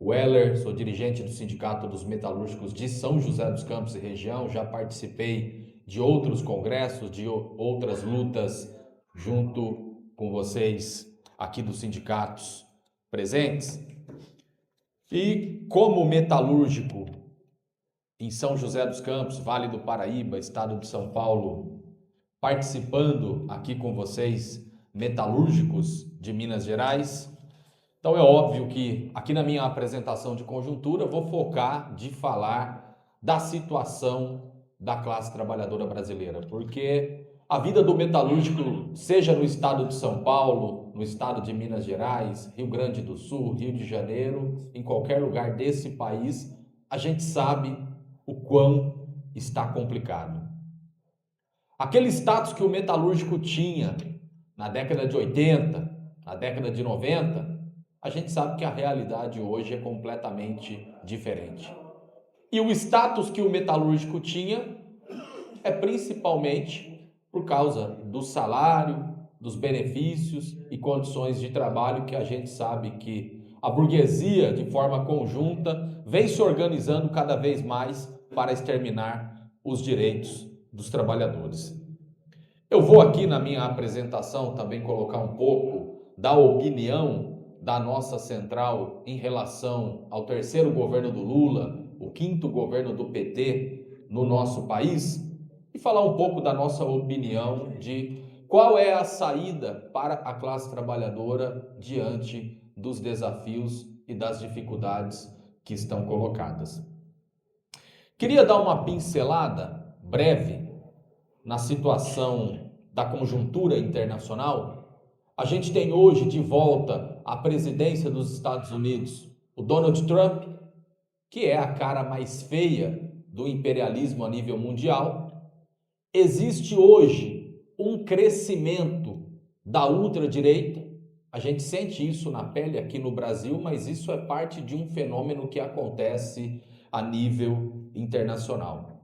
Weller, sou dirigente do Sindicato dos Metalúrgicos de São José dos Campos e região, já participei de outros congressos, de outras lutas junto com vocês aqui dos sindicatos presentes. E como metalúrgico em São José dos Campos, Vale do Paraíba, estado de São Paulo, participando aqui com vocês, metalúrgicos de Minas Gerais. Então é óbvio que aqui na minha apresentação de conjuntura vou focar de falar da situação da classe trabalhadora brasileira, porque a vida do metalúrgico, seja no estado de São Paulo, no estado de Minas Gerais, Rio Grande do Sul, Rio de Janeiro, em qualquer lugar desse país, a gente sabe o quão está complicado. Aquele status que o metalúrgico tinha na década de 80, na década de 90, a gente sabe que a realidade hoje é completamente diferente. E o status que o metalúrgico tinha é principalmente por causa do salário, dos benefícios e condições de trabalho que a gente sabe que a burguesia, de forma conjunta, vem se organizando cada vez mais para exterminar os direitos dos trabalhadores. Eu vou aqui na minha apresentação também colocar um pouco da opinião da nossa central em relação ao terceiro governo do Lula, o quinto governo do PT no nosso país, e falar um pouco da nossa opinião de qual é a saída para a classe trabalhadora diante dos desafios e das dificuldades que estão colocadas. Queria dar uma pincelada breve na situação da conjuntura internacional. A gente tem hoje de volta a presidência dos Estados Unidos, o Donald Trump, que é a cara mais feia do imperialismo a nível mundial. Existe hoje um crescimento da ultradireita. A gente sente isso na pele aqui no Brasil, mas isso é parte de um fenômeno que acontece a nível internacional.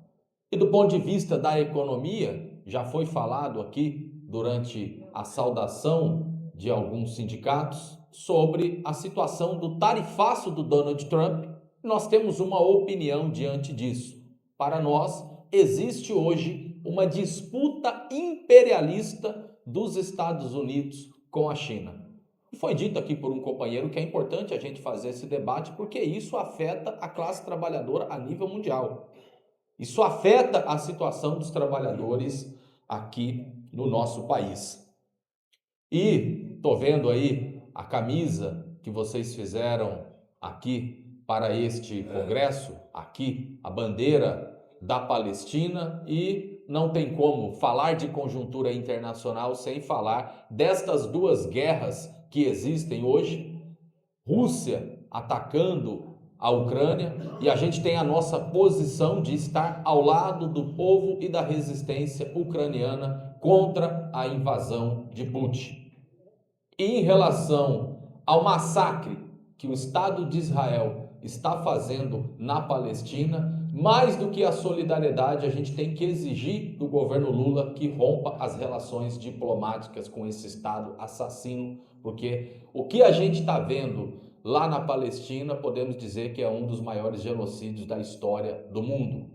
E do ponto de vista da economia, já foi falado aqui durante a saudação de alguns sindicatos sobre a situação do tarifaço do Donald Trump. Nós temos uma opinião diante disso. Para nós, existe hoje uma disputa imperialista dos Estados Unidos com a China. E foi dito aqui por um companheiro que é importante a gente fazer esse debate porque isso afeta a classe trabalhadora a nível mundial. Isso afeta a situação dos trabalhadores aqui no nosso país. E tô vendo aí a camisa que vocês fizeram aqui para este congresso, aqui a bandeira da Palestina, e não tem como falar de conjuntura internacional sem falar destas duas guerras que existem hoje. Rússia atacando a Ucrânia, e a gente tem a nossa posição de estar ao lado do povo e da resistência ucraniana contra a invasão de Putin. E em relação ao massacre que o Estado de Israel está fazendo na Palestina, mais do que a solidariedade, a gente tem que exigir do governo Lula que rompa as relações diplomáticas com esse Estado assassino, porque o que a gente está vendo lá na Palestina, podemos dizer que é um dos maiores genocídios da história do mundo.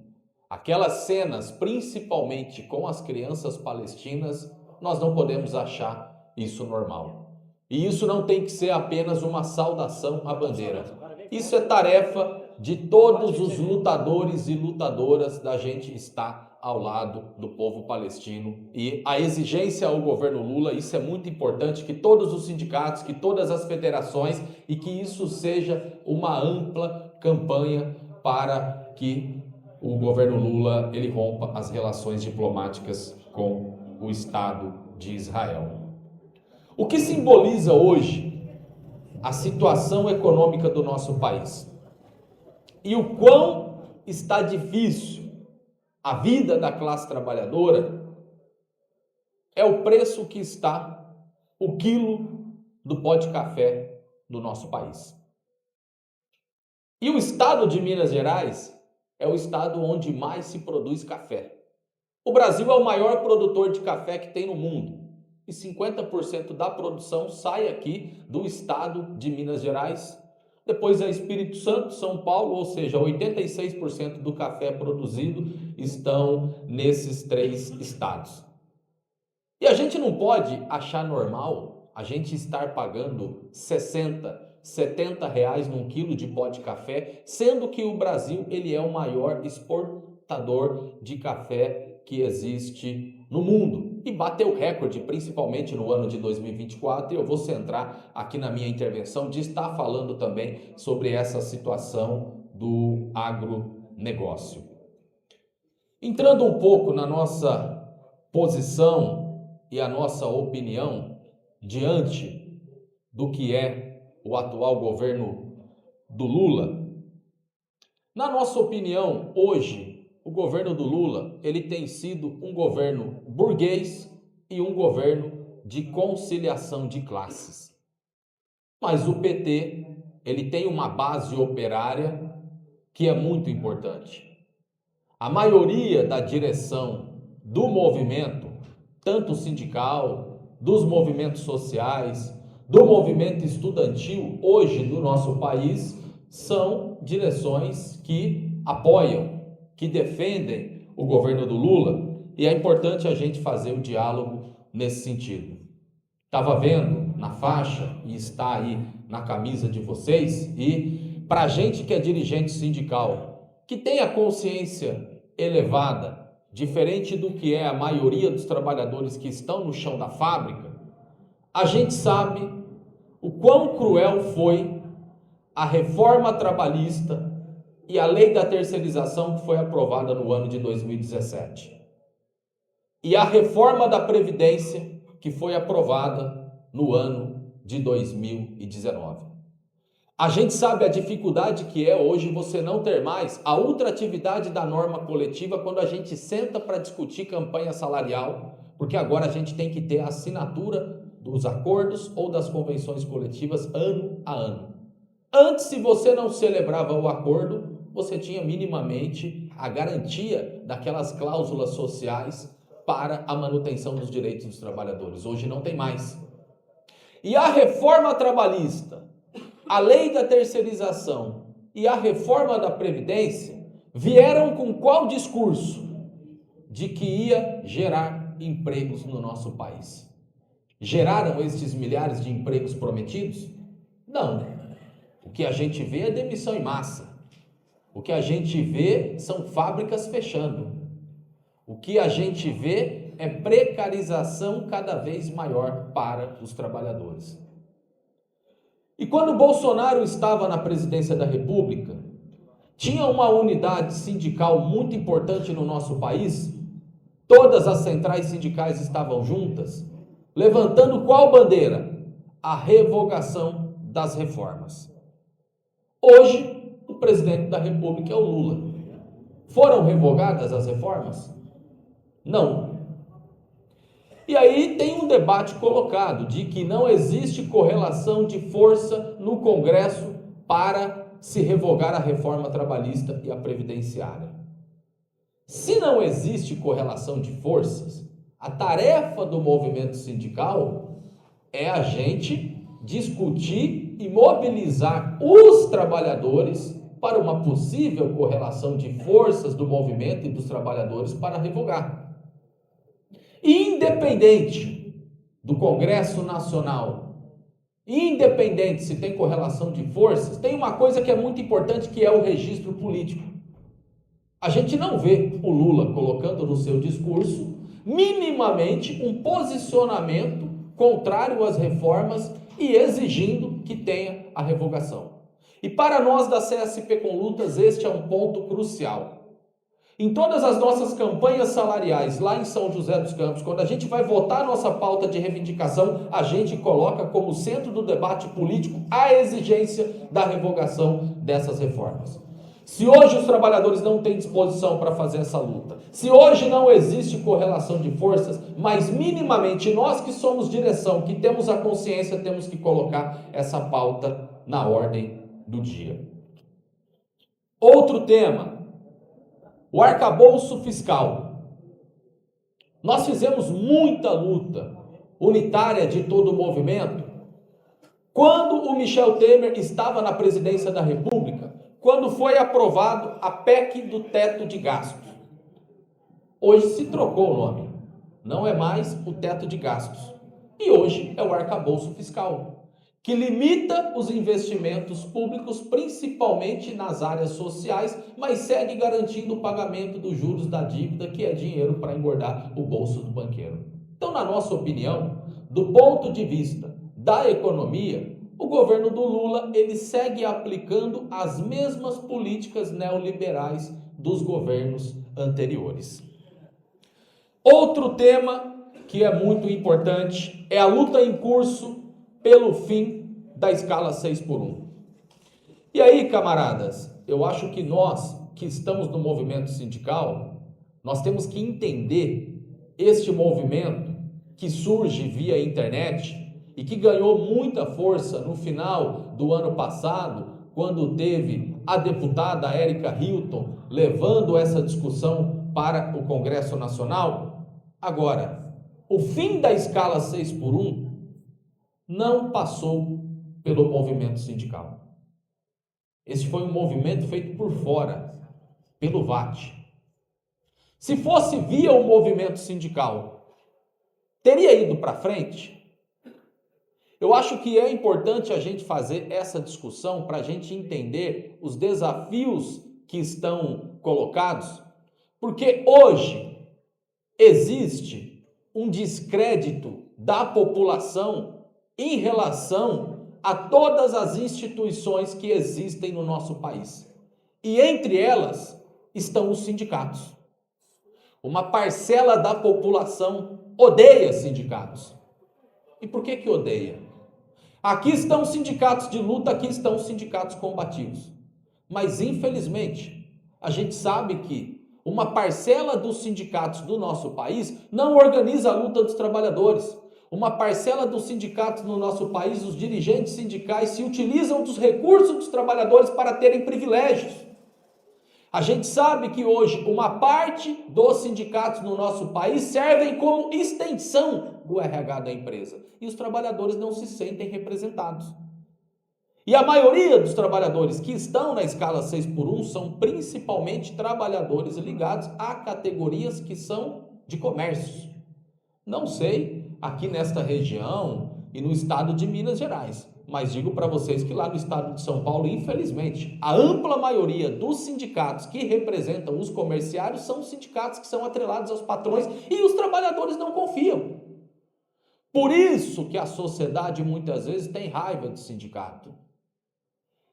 Aquelas cenas, principalmente com as crianças palestinas, nós não podemos achar isso normal. E isso não tem que ser apenas uma saudação à bandeira. Isso é tarefa de todos os lutadores e lutadoras da gente estar ao lado do povo palestino. E a exigência ao governo Lula, isso é muito importante, que todos os sindicatos, que todas as federações e que isso seja uma ampla campanha para que o governo Lula ele rompa as relações diplomáticas com o Estado de Israel. O que simboliza hoje a situação econômica do nosso país e o quão está difícil a vida da classe trabalhadora é o preço que está o quilo do pó de café do nosso país. E o estado de Minas Gerais é o estado onde mais se produz café. O Brasil é o maior produtor de café que tem no mundo. E 50% da produção sai aqui do estado de Minas Gerais, depois é Espírito Santo, São Paulo, ou seja, 86% do café produzido estão nesses 3 estados. E a gente não pode achar normal a gente estar pagando 60, 70 reais num quilo de pó de café, sendo que o Brasil ele é o maior exportador de café que existe no mundo. E bateu recorde, principalmente no ano de 2024, e eu vou centrar aqui na minha intervenção de estar falando também sobre essa situação do agronegócio. Entrando um pouco na nossa posição e a nossa opinião diante do que é o atual governo do Lula. Na nossa opinião, hoje, o governo do Lula, ele tem sido um governo burguês e um governo de conciliação de classes. Mas o PT, ele tem uma base operária que é muito importante. A maioria da direção do movimento, tanto sindical, dos movimentos sociais, do movimento estudantil, hoje no nosso país, são direções que apoiam, que defendem o governo do Lula, e é importante a gente fazer o diálogo nesse sentido. Estava vendo na faixa, e está aí na camisa de vocês, e para a gente que é dirigente sindical, que tem a consciência elevada, diferente do que é a maioria dos trabalhadores que estão no chão da fábrica, a gente sabe o quão cruel foi a reforma trabalhista e a lei da terceirização que foi aprovada no ano de 2017. E a reforma da Previdência que foi aprovada no ano de 2019. A gente sabe a dificuldade que é hoje você não ter mais a ultratividade da norma coletiva quando a gente senta para discutir campanha salarial, porque agora a gente tem que ter a assinatura dos acordos ou das convenções coletivas ano a ano. Antes, se você não celebrava o acordo, você tinha minimamente a garantia daquelas cláusulas sociais para a manutenção dos direitos dos trabalhadores. Hoje não tem mais. E a reforma trabalhista, a lei da terceirização e a reforma da Previdência vieram com qual discurso? De que ia gerar empregos no nosso país. Geraram estes milhares de empregos prometidos? Não. O que a gente vê é demissão em massa. O que a gente vê são fábricas fechando. O que a gente vê é precarização cada vez maior para os trabalhadores. E quando Bolsonaro estava na presidência da República, tinha uma unidade sindical muito importante no nosso país, todas as centrais sindicais estavam juntas, levantando qual bandeira? A revogação das reformas. Hoje, o presidente da República é o Lula. Foram revogadas as reformas? Não. E aí tem um debate colocado de que não existe correlação de força no Congresso para se revogar a reforma trabalhista e a previdenciária. Se não existe correlação de forças, a tarefa do movimento sindical é a gente discutir e mobilizar os trabalhadores para uma possível correlação de forças do movimento e dos trabalhadores para revogar. Independente do Congresso Nacional, independente se tem correlação de forças, tem uma coisa que é muito importante, que é o registro político. A gente não vê o Lula colocando no seu discurso minimamente um posicionamento contrário às reformas e exigindo que tenha a revogação. E para nós da CSP com Lutas, este é um ponto crucial. Em todas as nossas campanhas salariais lá em São José dos Campos, quando a gente vai votar nossa pauta de reivindicação, a gente coloca como centro do debate político a exigência da revogação dessas reformas. Se hoje os trabalhadores não têm disposição para fazer essa luta, se hoje não existe correlação de forças, mas minimamente nós que somos direção, que temos a consciência, temos que colocar essa pauta na ordem do dia. Outro tema. O arcabouço fiscal. Nós fizemos muita luta unitária de todo o movimento Quando o Michel Temer estava na presidência da República, quando foi aprovado a PEC do teto de gastos. Hoje se trocou o nome, não é mais o teto de gastos. E hoje é o arcabouço fiscal, que limita os investimentos públicos, principalmente nas áreas sociais, mas segue garantindo o pagamento dos juros da dívida, que é dinheiro para engordar o bolso do banqueiro. Então, na nossa opinião, do ponto de vista da economia, o governo do Lula ele segue aplicando as mesmas políticas neoliberais dos governos anteriores. Outro tema que é muito importante é a luta em curso pelo fim da escala 6 por 1. E aí, camaradas, eu acho que nós que estamos no movimento sindical, nós temos que entender este movimento que surge via internet e que ganhou muita força no final do ano passado, quando teve a deputada Érica Hilton levando essa discussão para o Congresso Nacional. Agora, o fim da escala 6 por 1 não passou pelo movimento sindical. Esse foi um movimento feito por fora, pelo VAT. Se fosse via o movimento sindical, teria ido para frente? Eu acho que é importante a gente fazer essa discussão para a gente entender os desafios que estão colocados, porque hoje existe um descrédito da população em relação a todas as instituições que existem no nosso país. E entre elas estão os sindicatos. Uma parcela da população odeia sindicatos. E por que odeia? Aqui estão os sindicatos de luta, aqui estão os sindicatos combativos. Mas, infelizmente, a gente sabe que uma parcela dos sindicatos do nosso país não organiza a luta dos trabalhadores. Uma parcela dos sindicatos no nosso país, os dirigentes sindicais, se utilizam dos recursos dos trabalhadores para terem privilégios. A gente sabe que hoje uma parte dos sindicatos no nosso país servem como extensão do RH da empresa. E os trabalhadores não se sentem representados. E a maioria dos trabalhadores que estão na escala 6 por 1 são principalmente trabalhadores ligados a categorias que são de comércio. Não sei aqui nesta região e no estado de Minas Gerais, mas digo para vocês que lá no estado de São Paulo, infelizmente, a ampla maioria dos sindicatos que representam os comerciários são sindicatos que são atrelados aos patrões e os trabalhadores não confiam. Por isso que a sociedade muitas vezes tem raiva de sindicato.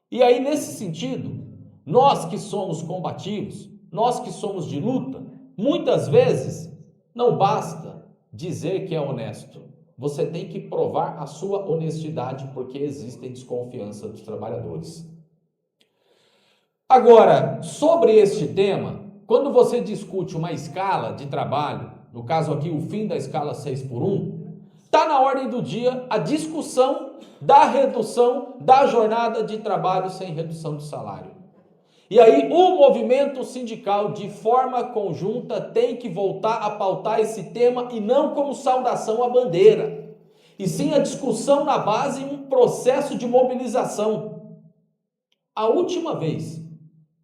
E aí, nesse sentido, nós que somos combativos, nós que somos de luta, muitas vezes não basta dizer que é honesto. Você tem que provar a sua honestidade, porque existe desconfiança dos trabalhadores. Agora, sobre este tema, quando você discute uma escala de trabalho, no caso aqui o fim da escala 6 por 1, está na ordem do dia a discussão da redução da jornada de trabalho sem redução de salário. E aí o movimento sindical, de forma conjunta, tem que voltar a pautar esse tema e não como saudação à bandeira, e sim a discussão na base em um processo de mobilização. A última vez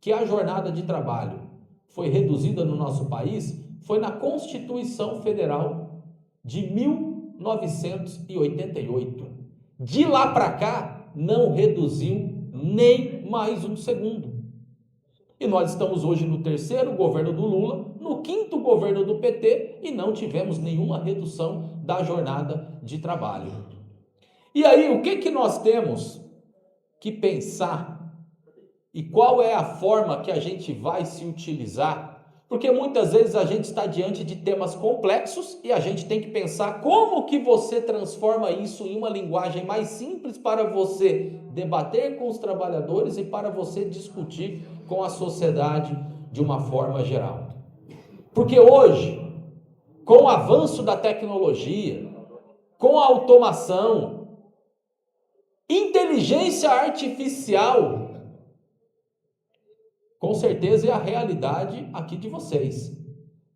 que a jornada de trabalho foi reduzida no nosso país foi na Constituição Federal de 1988. De lá para cá, não reduziu nem mais um segundo. E nós estamos hoje no terceiro governo do Lula, no quinto governo do PT, e não tivemos nenhuma redução da jornada de trabalho. E aí, o que nós temos que pensar? E qual é a forma que a gente vai se utilizar? Porque muitas vezes a gente está diante de temas complexos e a gente tem que pensar como que você transforma isso em uma linguagem mais simples para você debater com os trabalhadores e para você discutir com a sociedade de uma forma geral. Porque hoje, com o avanço da tecnologia, com a automação, inteligência artificial, com certeza é a realidade aqui de vocês.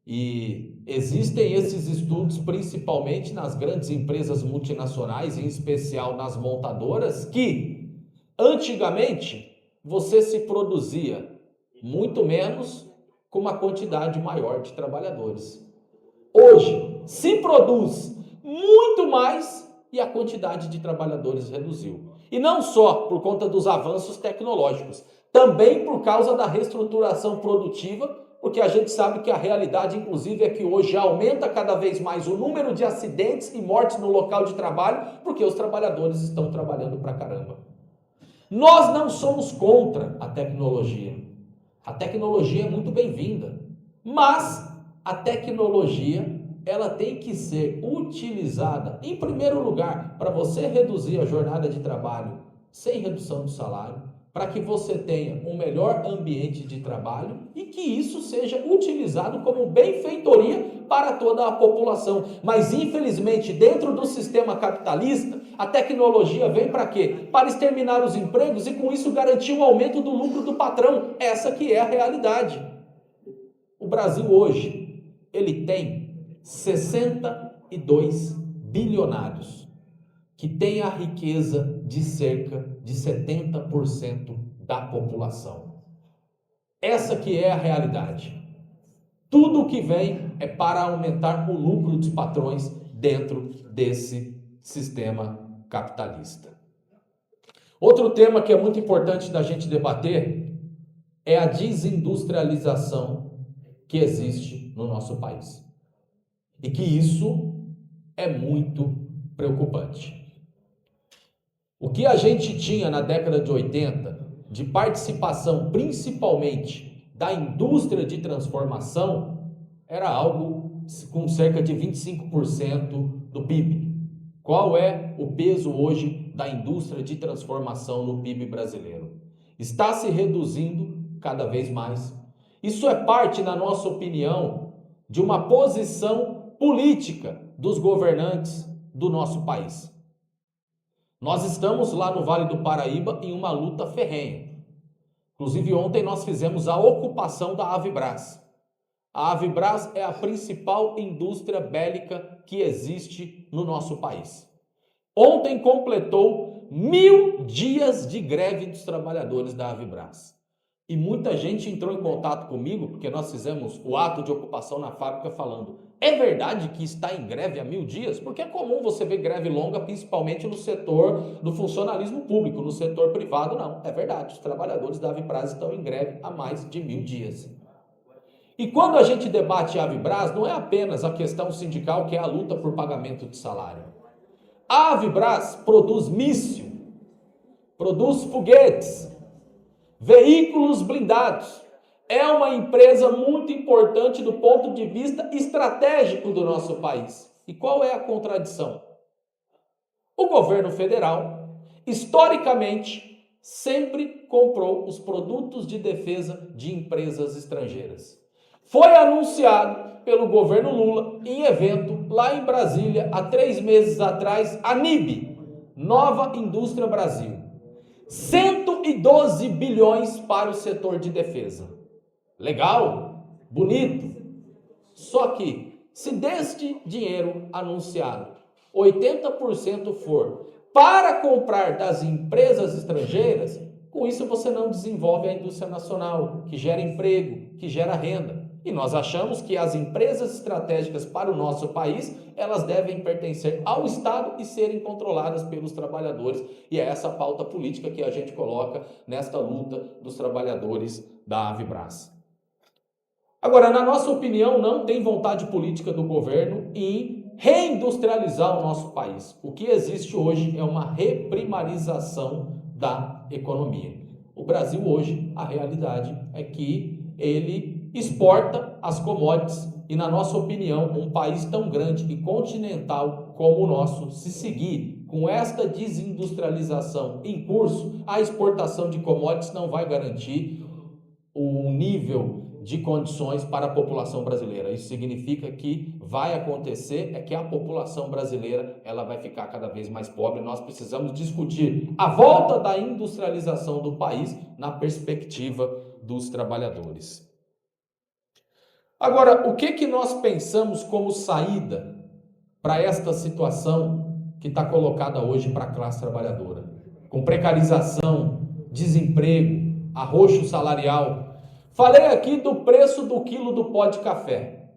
E existem esses estudos principalmente nas grandes empresas multinacionais, em especial nas montadoras, que antigamente você se produzia muito menos com uma quantidade maior de trabalhadores. Hoje se produz muito mais e a quantidade de trabalhadores reduziu. E não só por conta dos avanços tecnológicos, também por causa da reestruturação produtiva, porque a gente sabe que a realidade, inclusive, é que hoje aumenta cada vez mais o número de acidentes e mortes no local de trabalho, porque os trabalhadores estão trabalhando pra caramba. Nós não somos contra a tecnologia. A tecnologia é muito bem-vinda, mas a tecnologia ela tem que ser utilizada, em primeiro lugar, para você reduzir a jornada de trabalho sem redução do salário, para que você tenha um melhor ambiente de trabalho e que isso seja utilizado como benfeitoria para toda a população. Mas, infelizmente, dentro do sistema capitalista, a tecnologia vem para quê? Para exterminar os empregos e, com isso, garantir um aumento do lucro do patrão. Essa que é a realidade. O Brasil hoje, ele tem 62 bilionários, que tem a riqueza de cerca de 70% da população. Essa que é a realidade. Tudo o que vem é para aumentar o lucro dos patrões dentro desse sistema capitalista. Outro tema que é muito importante da gente debater é a desindustrialização que existe no nosso país. E que isso é muito preocupante. O que a gente tinha na década de 80 de participação principalmente da indústria de transformação era algo com cerca de 25% do PIB. Qual é o peso hoje da indústria de transformação no PIB brasileiro? Está se reduzindo cada vez mais. Isso é parte, na nossa opinião, de uma posição política dos governantes do nosso país. Nós estamos lá no Vale do Paraíba em uma luta ferrenha. Inclusive ontem nós fizemos a ocupação da Avibraz. A Avibraz é a principal indústria bélica que existe no nosso país. Ontem completou 1000 dias de greve dos trabalhadores da Avibraz. E muita gente entrou em contato comigo, porque nós fizemos o ato de ocupação na fábrica falando: é verdade que está em greve há 1000 dias? Porque é comum você ver greve longa, principalmente no setor do funcionalismo público, no setor privado não. É verdade, os trabalhadores da Avibraz estão em greve há mais de 1000 dias. E quando a gente debate a Avibraz, não é apenas a questão sindical, que é a luta por pagamento de salário. A Avibraz produz míssil, produz foguetes, veículos blindados. É uma empresa muito importante do ponto de vista estratégico do nosso país. E qual é a contradição? O governo federal, historicamente, sempre comprou os produtos de defesa de empresas estrangeiras. Foi anunciado pelo governo Lula em evento lá em Brasília há 3 meses atrás, a NIB, Nova Indústria Brasil. 112 bilhões para o setor de defesa. Legal, bonito. Só que, se deste dinheiro anunciado, 80% for para comprar das empresas estrangeiras, com isso você não desenvolve a indústria nacional, que gera emprego, que gera renda. E nós achamos que as empresas estratégicas para o nosso país, elas devem pertencer ao Estado e serem controladas pelos trabalhadores. E é essa pauta política que a gente coloca nesta luta dos trabalhadores da Avibraz. Agora, na nossa opinião, não tem vontade política do governo em reindustrializar o nosso país. O que existe hoje é uma reprimarização da economia. O Brasil hoje, a realidade é que ele exporta as commodities e, na nossa opinião, um país tão grande e continental como o nosso, se seguir com esta desindustrialização em curso, a exportação de commodities não vai garantir um nível de condições para a população brasileira. Isso significa que vai acontecer é que a população brasileira ela vai ficar cada vez mais pobre. Nós precisamos discutir a volta da industrialização do país na perspectiva dos trabalhadores. Agora, o que nós pensamos como saída para esta situação que está colocada hoje para a classe trabalhadora? Com precarização, desemprego, arroxo salarial. Falei aqui do preço do quilo do pó de café.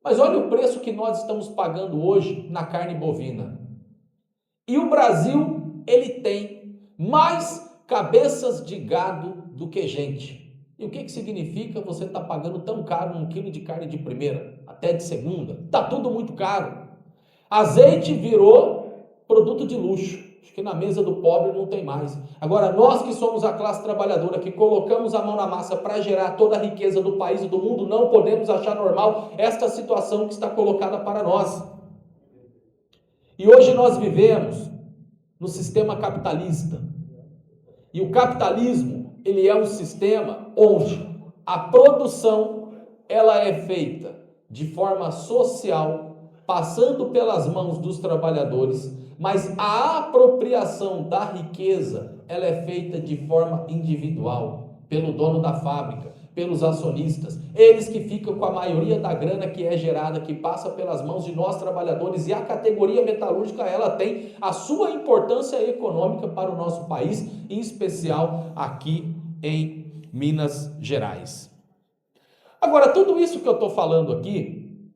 Mas olha o preço que nós estamos pagando hoje na carne bovina. E o Brasil, ele tem mais cabeças de gado do que gente. E o que significa você estar pagando tão caro um quilo de carne de primeira, até de segunda? Está tudo muito caro. Azeite virou produto de luxo. Acho que na mesa do pobre não tem mais. Agora, nós que somos a classe trabalhadora, que colocamos a mão na massa para gerar toda a riqueza do país e do mundo, não podemos achar normal esta situação que está colocada para nós. E hoje nós vivemos no sistema capitalista. E o capitalismo, ele é um sistema onde a produção ela é feita de forma social, passando pelas mãos dos trabalhadores, mas a apropriação da riqueza ela é feita de forma individual, pelo dono da fábrica, pelos acionistas, eles que ficam com a maioria da grana que é gerada, que passa pelas mãos de nós trabalhadores, e a categoria metalúrgica ela tem a sua importância econômica para o nosso país, em especial aqui em Minas Gerais. Agora, tudo isso que eu estou falando aqui,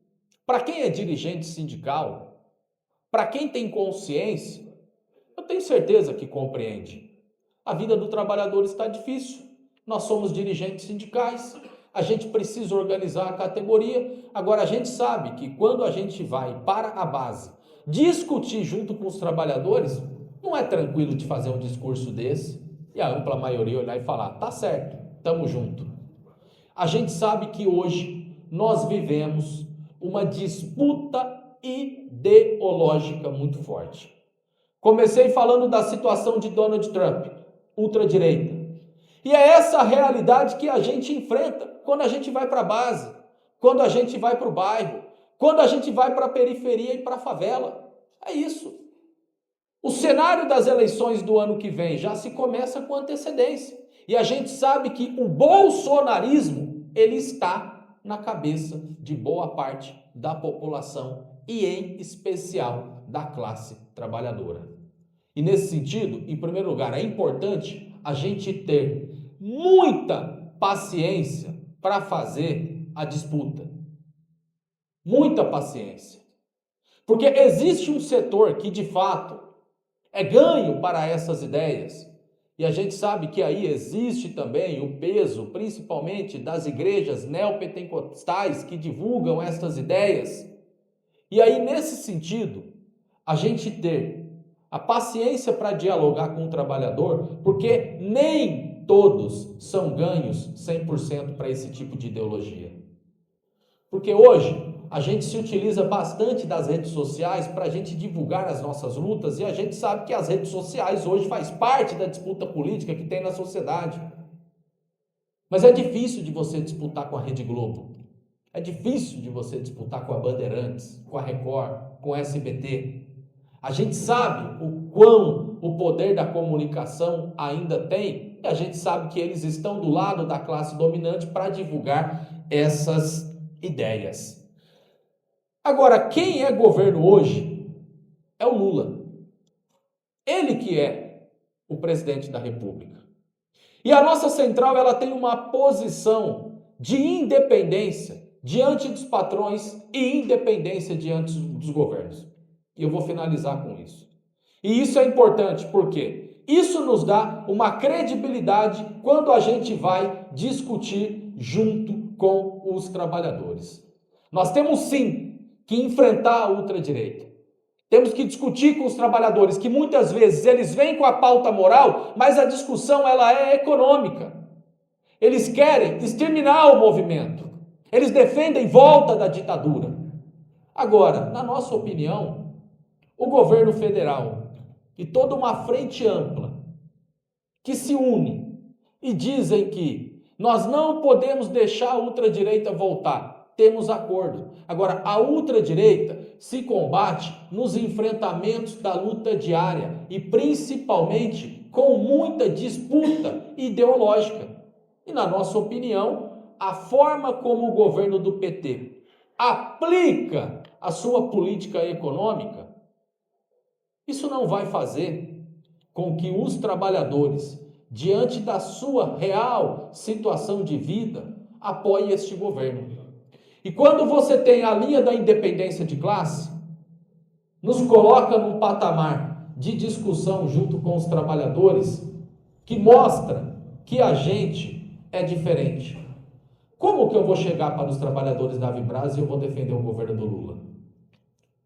para quem é dirigente sindical, para quem tem consciência, eu tenho certeza que compreende. A vida do trabalhador está difícil. Nós somos dirigentes sindicais, a gente precisa organizar a categoria. Agora, a gente sabe que quando a gente vai para a base discutir junto com os trabalhadores, não é tranquilo de fazer um discurso desse e a ampla maioria olhar e falar, tá certo, tamo junto. A gente sabe que hoje nós vivemos uma disputa ideológica muito forte. Comecei falando da situação de Donald Trump, ultradireita. E é essa realidade que a gente enfrenta quando a gente vai para a base, quando a gente vai para o bairro, quando a gente vai para a periferia e para a favela. É isso. O cenário das eleições do ano que vem já se começa com antecedência. E a gente sabe que o bolsonarismo, ele está na cabeça de boa parte da população e em especial da classe trabalhadora. E nesse sentido, em primeiro lugar, é importante a gente ter muita paciência para fazer a disputa. Muita paciência. Porque existe um setor que, de fato, é ganho para essas ideias. E a gente sabe que aí existe também o peso, principalmente das igrejas neopentecostais que divulgam essas ideias. E aí, nesse sentido, a gente ter a paciência para dialogar com o trabalhador, porque nem todos são ganhos 100% para esse tipo de ideologia. Porque hoje a gente se utiliza bastante das redes sociais para a gente divulgar as nossas lutas, e a gente sabe que as redes sociais hoje faz parte da disputa política que tem na sociedade. Mas é difícil de você disputar com a Rede Globo. É difícil de você disputar com a Bandeirantes, com a Record, com a SBT. A gente sabe o quão o poder da comunicação ainda tem, e a gente sabe que eles estão do lado da classe dominante para divulgar essas ideias. Agora, quem é governo hoje é o Lula. Ele que é o presidente da República. E a nossa central ela tem uma posição de independência diante dos patrões e independência diante dos governos. E eu vou finalizar com isso. E isso é importante porque isso nos dá uma credibilidade quando a gente vai discutir junto com os trabalhadores. Nós temos sim que enfrentar a ultradireita. Temos que discutir com os trabalhadores, que muitas vezes eles vêm com a pauta moral, mas a discussão ela é econômica. Eles querem exterminar o movimento. Eles defendem volta da ditadura. Agora, na nossa opinião, o governo federal e toda uma frente ampla que se une e dizem que nós não podemos deixar a ultradireita voltar. Temos acordo. Agora, a ultradireita se combate nos enfrentamentos da luta diária e principalmente com muita disputa ideológica. E na nossa opinião, a forma como o governo do PT aplica a sua política econômica, isso não vai fazer com que os trabalhadores, diante da sua real situação de vida, apoiem este governo. E quando você tem a linha da independência de classe, nos coloca num patamar de discussão junto com os trabalhadores que mostra que a gente é diferente. Como que eu vou chegar para os trabalhadores da Vibras e eu vou defender o governo do Lula?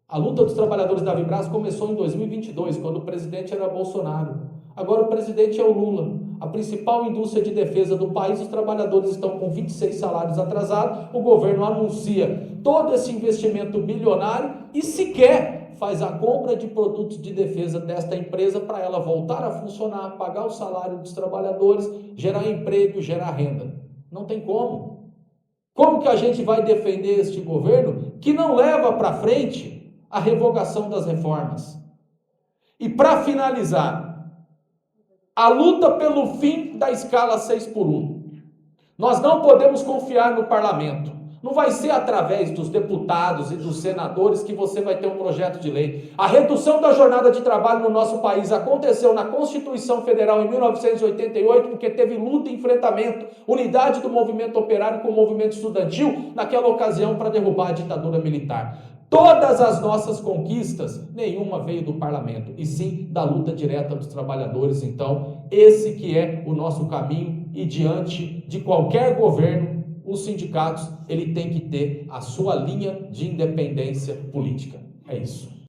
A luta dos trabalhadores da Vibras começou em 2022, quando o presidente era Bolsonaro. Agora o presidente é o Lula. A principal indústria de defesa do país, os trabalhadores estão com 26 salários atrasados, o governo anuncia todo esse investimento bilionário e sequer faz a compra de produtos de defesa desta empresa para ela voltar a funcionar, pagar o salário dos trabalhadores, gerar emprego, gerar renda. Não tem como. Como que a gente vai defender este governo que não leva para frente a revogação das reformas? E para finalizar, a luta pelo fim da escala 6x1. Nós não podemos confiar no parlamento. Não vai ser através dos deputados e dos senadores que você vai ter um projeto de lei. A redução da jornada de trabalho no nosso país aconteceu na Constituição Federal em 1988, porque teve luta e enfrentamento, unidade do movimento operário com o movimento estudantil, naquela ocasião para derrubar a ditadura militar. Todas as nossas conquistas, nenhuma veio do parlamento, e sim da luta direta dos trabalhadores. Então, esse que é o nosso caminho, e diante de qualquer governo, os sindicatos, ele tem que ter a sua linha de independência política. É isso.